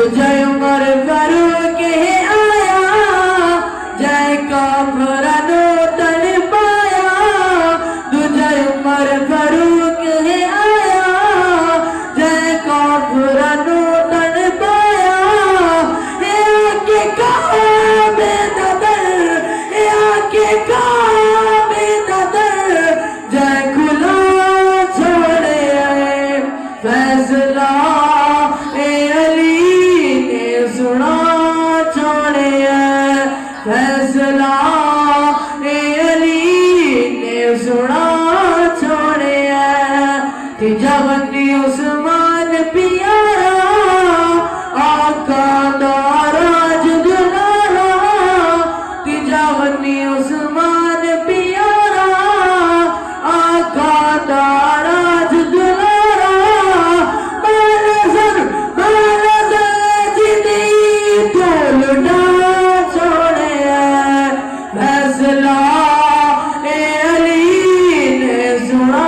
तुझे उमर फारूक आया जय का फरानो तन पाया तुझे उमर फारूक आया जय का फरानो तन पाया के काबे नदर के काबे नदर जय खुला छोड़े फैसला फैसला अली ने सुना छोड़े तिजावनी उस्मान प्यारा आका दाराज दुलारा तिजावनी उस्मान प्यारा आका दाराज दुलारा बालसर जिदी तोलना फैसला अली ने सुना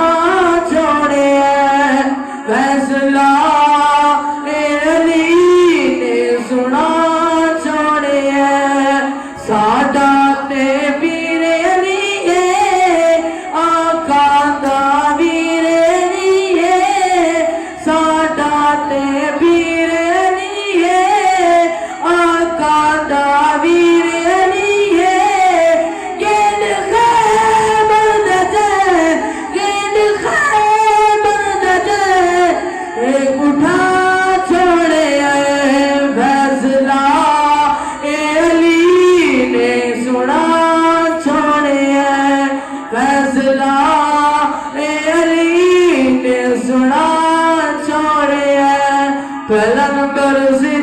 छोड़े फैसला अली ने सुना छोड़े साडा ते वीर अली है आका दा वीर अली है साडा ते वीर अली है आका दा वीर उठा छोड़े फैसला अली ने सुना छोड़े फैसला अली ने सुना छोड़े पलंग पर से